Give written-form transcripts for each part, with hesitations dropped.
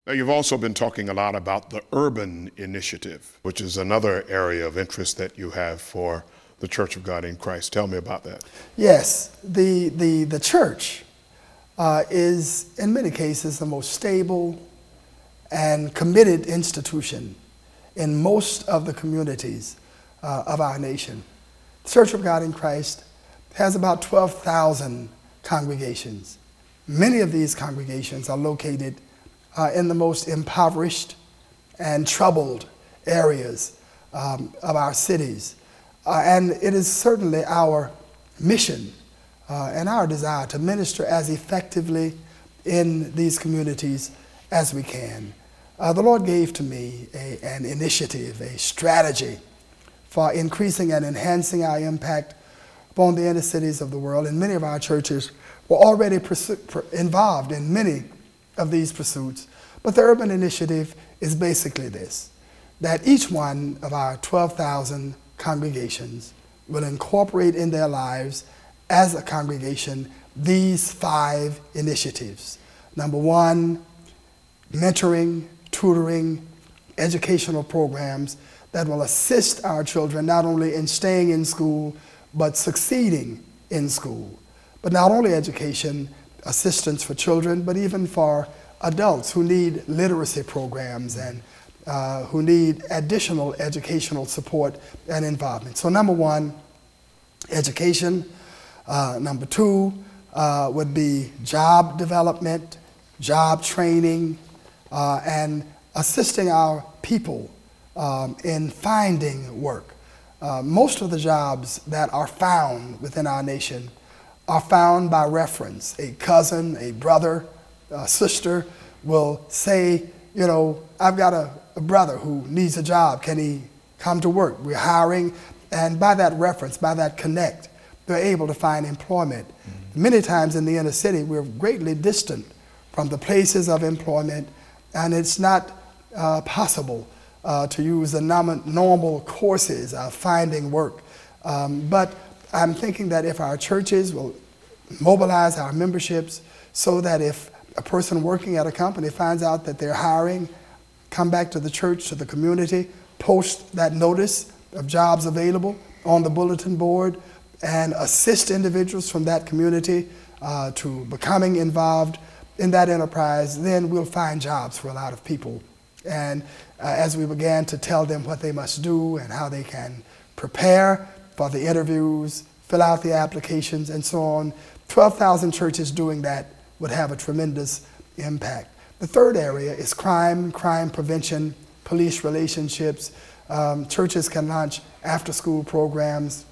Now, you've also been talking a lot about the urban initiative, which is another area of interest that you have for the Church of God in Christ. Tell me about that. Yes, the church is, in many cases, the most stable and committed institution in most of the communities of our nation. The Church of God in Christ has about 12,000 congregations. Many of these congregations are located in the most impoverished and troubled areas of our cities. And it is certainly our mission and our desire to minister as effectively in these communities as we can. The Lord gave to me an initiative, a strategy for increasing and enhancing our impact upon the inner cities of the world. And many of our churches were already involved in many of these pursuits. But the urban initiative is basically this, that each one of our 12,000 congregations will incorporate in their lives as a congregation these 5 initiatives. Number 1, mentoring, tutoring, educational programs that will assist our children not only in staying in school, but succeeding in school. But not only education, assistance for children, but even for adults who need literacy programs and who need additional educational support and involvement. So number 1, education. Number 2 would be job development, job training, and assisting our people in finding work. Most of the jobs that are found within our nation are found by reference. A cousin, a brother, a sister will say, you know, I've got a brother who needs a job. Can he come to work? We're hiring. And by that reference, by that connect, they're able to find employment. Many times in the inner city, we're greatly distant from the places of employment, and it's not possible to use the normal courses of finding work. But I'm thinking that if our churches will mobilize our memberships so that if a person working at a company finds out that they're hiring, come back to the church, to the community, post that notice of jobs available on the bulletin board, and assist individuals from that community to becoming involved in that enterprise, then we'll find jobs for a lot of people. And as we began to tell them what they must do and how they can prepare for the interviews, fill out the applications, and so on, 12,000 churches doing that would have a tremendous impact. The third area is crime prevention, police relationships. Churches can launch after-school programs,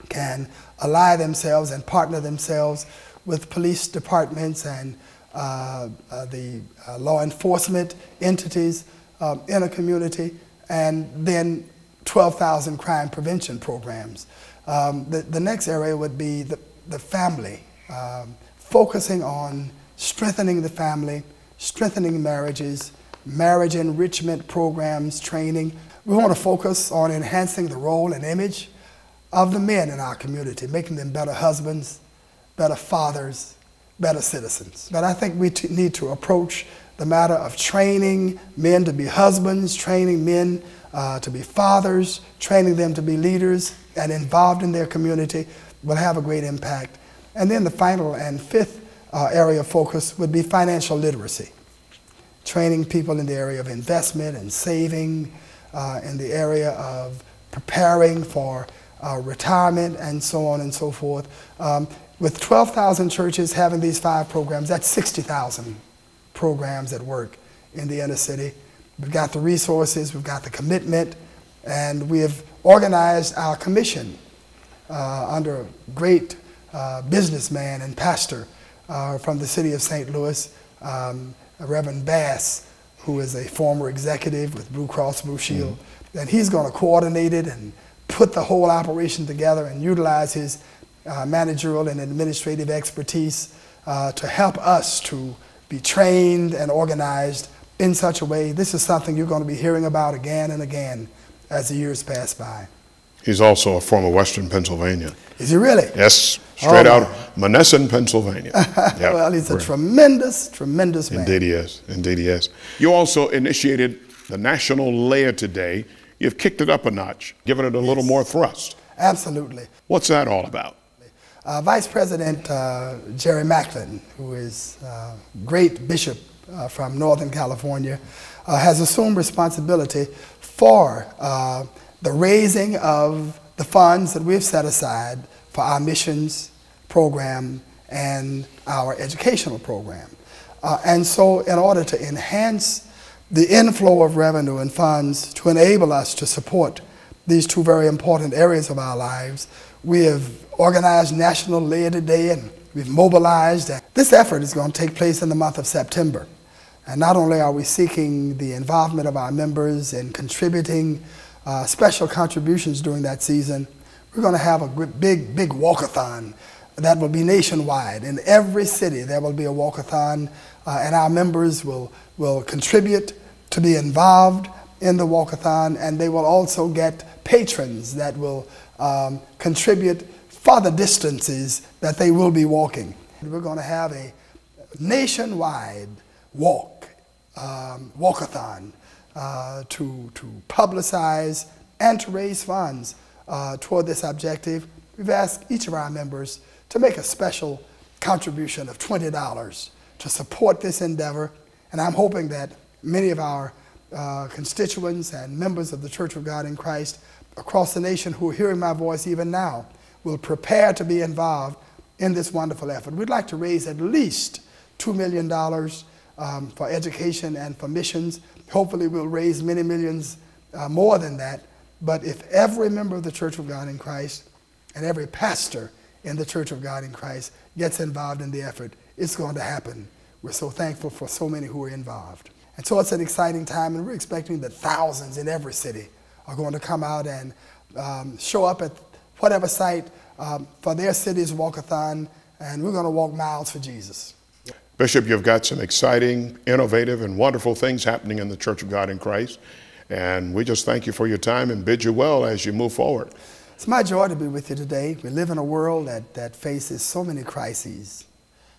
can ally themselves and partner themselves with police departments and the law enforcement entities in a community, and then 12,000 crime prevention programs. The next area would be the family, focusing on strengthening the family, strengthening marriages, marriage enrichment programs, training. We want to focus on enhancing the role and image of the men in our community, making them better husbands, better fathers, better citizens. But I think we need to approach the matter of training men to be husbands, training men to be fathers, training them to be leaders and involved in their community will have a great impact. And then the final and 5th area of focus would be financial literacy, training people in the area of investment and saving, in the area of preparing for retirement, and so on and so forth. With 12,000 churches having these 5 programs, that's 60,000 programs at work in the inner city. We've got the resources, we've got the commitment, and we have organized our commission under a great businessman and pastor from the city of St. Louis, Reverend Bass, who is a former executive with Blue Cross Blue Shield. And he's going to coordinate it and put the whole operation together and utilize his managerial and administrative expertise to help us to be trained and organized in such a way. This is something you're going to be hearing about again and again as the years pass by. He's also a former Western Pennsylvanian. Is he really? Yes, straight out Monessen, Pennsylvania. Yep. Well, he's a tremendous man. Indeed he is. Indeed he is. You also initiated the National Laity Day. You've kicked it up a notch, given it a little more thrust. Absolutely. What's that all about? Vice President Jerry Macklin, who is a great bishop from Northern California, has assumed responsibility for the raising of the funds that we've set aside for our missions program and our educational program. And so in order to enhance the inflow of revenue and funds to enable us to support these two very important areas of our lives, we have organized National Laity Day and we've mobilized. This effort is going to take place in the month of September. And not only are we seeking the involvement of our members in contributing special contributions during that season, we're going to have a big walkathon that will be nationwide. In every city there will be a walkathon, and our members will contribute to be involved in the walkathon, and they will also get patrons that will contribute for the distances that they will be walking. We're going to have a nationwide walkathon to publicize and to raise funds toward this objective. We've asked each of our members to make a special contribution of $20 to support this endeavor, and I'm hoping that many of our constituents and members of the Church of God in Christ across the nation who are hearing my voice even now will prepare to be involved in this wonderful effort. We'd like to raise at least $2 million for education and for missions. Hopefully we'll raise many millions more than that. But if every member of the Church of God in Christ and every pastor in the Church of God in Christ gets involved in the effort, it's going to happen. We're so thankful for so many who are involved. And so it's an exciting time, and we're expecting that thousands in every city are going to come out and show up at whatever site for their city's walkathon, and we're going to walk miles for Jesus. Bishop, you've got some exciting, innovative, and wonderful things happening in the Church of God in Christ, and we just thank you for your time and bid you well as you move forward. It's my joy to be with you today. We live in a world that faces so many crises,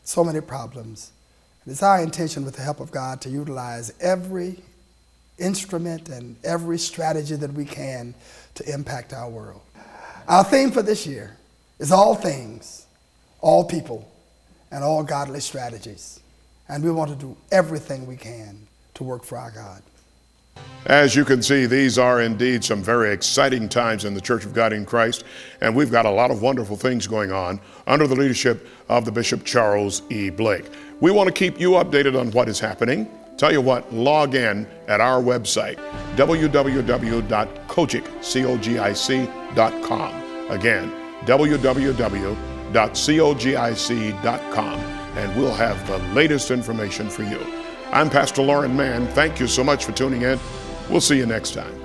so many problems. It's our intention, with the help of God, to utilize every instrument and every strategy that we can to impact our world. Our theme for this year is all things, all people, and all godly strategies. And we want to do everything we can to work for our God. As you can see, these are indeed some very exciting times in the Church of God in Christ, and we've got a lot of wonderful things going on under the leadership of the Bishop Charles E. Blake. We want to keep you updated on what is happening. Tell you what, log in at our website, www.cogic.com. Again, www.cogic.com, and we'll have the latest information for you. I'm Pastor Loran Mann. Thank you so much for tuning in. We'll see you next time.